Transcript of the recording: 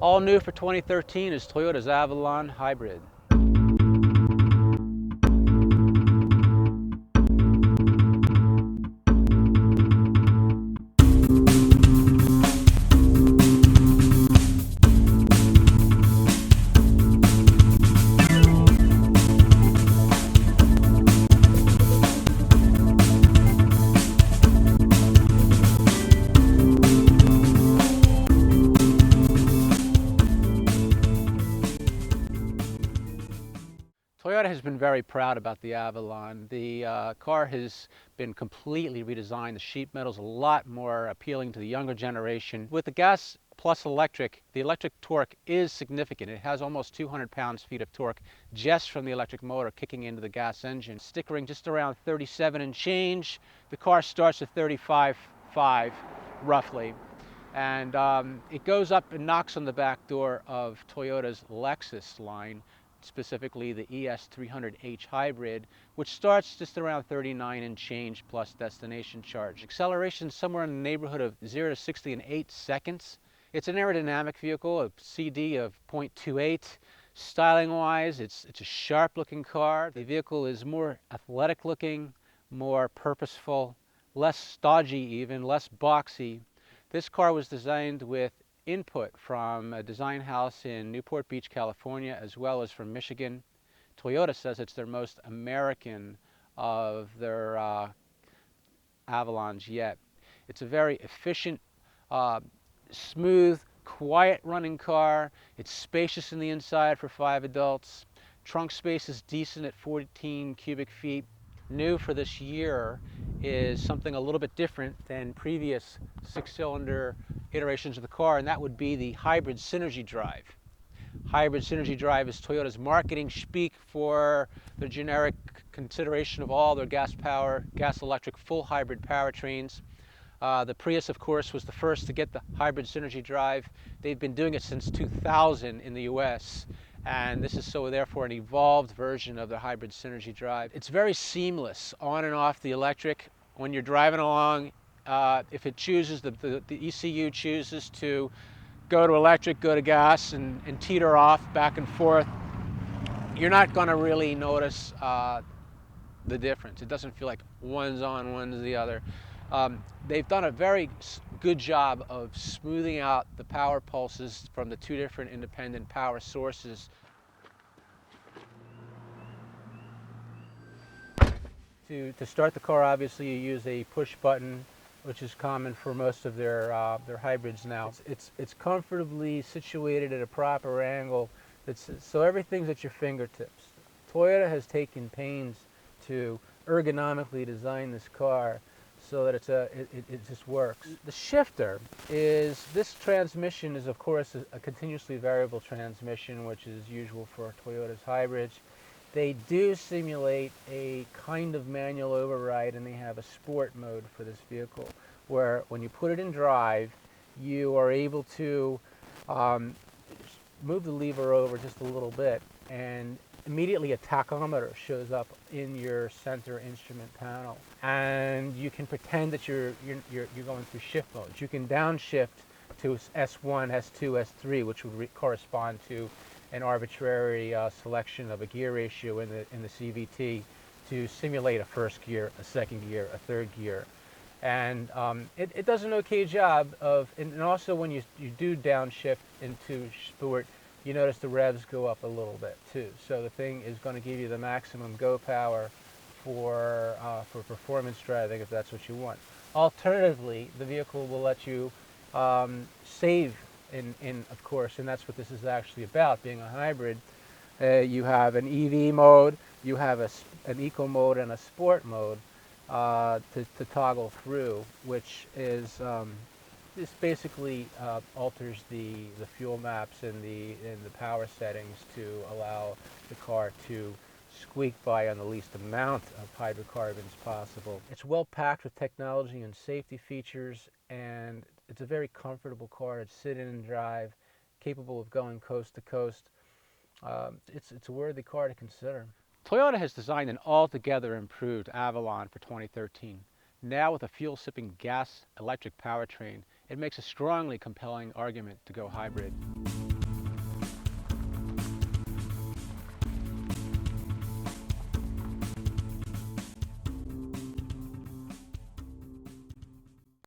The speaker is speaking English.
All new for 2013 is Toyota's Avalon Hybrid. Toyota has been very proud about the Avalon. The car has been completely redesigned. The sheet metal is a lot more appealing to the younger generation. With the gas plus electric, the electric torque is significant. It has almost 200 pounds-feet of torque just from the electric motor kicking into the gas engine. Stickering just around 37 and change. The car starts at 35.5 roughly. And it goes up and knocks on the back door of Toyota's Lexus line, specifically the ES300H Hybrid, which starts just around 39 and change plus destination charge. Acceleration somewhere in the neighborhood of 0 to 60 in 8 seconds. It's an aerodynamic vehicle, a CD of 0.28. Styling-wise, it's a sharp-looking car. The vehicle is more athletic-looking, more purposeful, less stodgy even, less boxy. This car was designed with input from a design house in Newport Beach, California, as well as from Michigan. Toyota says it's their most American of their Avalons yet. It's a very efficient, smooth, quiet running car. It's spacious in the inside for 5 adults. Trunk space is decent at 14 cubic feet. New for this year is something a little bit different than previous 6-cylinder iterations of the car, and that would be the Hybrid Synergy Drive. Hybrid Synergy Drive is Toyota's marketing speak for the generic consideration of all their gas-power, gas-electric, full hybrid powertrains. The Prius, of course, was the first to get the Hybrid Synergy Drive. They've been doing it since 2000 in the US, and this is so therefore an evolved version of the Hybrid Synergy Drive. It's very seamless on and off the electric. When you're driving along, if it chooses, the ECU chooses to go to electric, go to gas, and teeter off back and forth, you're not going to really notice the difference. It doesn't feel like one's on, one's the other. They've done a very good job of smoothing out the power pulses from the two different independent power sources. To start the car, obviously, you use a push button, which is common for most of their hybrids now. It's comfortably situated at a proper angle, so everything's at your fingertips. Toyota has taken pains to ergonomically design this car so that it just works. The shifter is, this transmission is of course a continuously variable transmission, which is usual for Toyota's hybrids. They do simulate a kind of manual override, and they have a sport mode for this vehicle, where when you put it in drive, you are able to move the lever over just a little bit, and immediately a tachometer shows up in your center instrument panel, and you can pretend that you're going through shift modes. You can downshift to S1, S2, S3, which would correspond to an arbitrary selection of a gear ratio in the CVT to simulate a first gear, a second gear, a third gear. And it does an okay job of, and also when you do downshift into sport, you notice the revs go up a little bit too. So the thing is going to give you the maximum go power for performance driving, if that's what you want. Alternatively, the vehicle will let you save of course, and that's what this is actually about, being a hybrid. You have an EV mode, you have an eco mode and a sport mode to toggle through, which is this basically alters the fuel maps and the power settings to allow the car to squeak by on the least amount of hydrocarbons possible. It's well packed with technology and safety features, and it's a very comfortable car to sit in and drive, capable of going coast to coast. It's a worthy car to consider. Toyota has designed an altogether improved Avalon for 2013. Now with a fuel-sipping gas-electric powertrain, it makes a strongly compelling argument to go hybrid.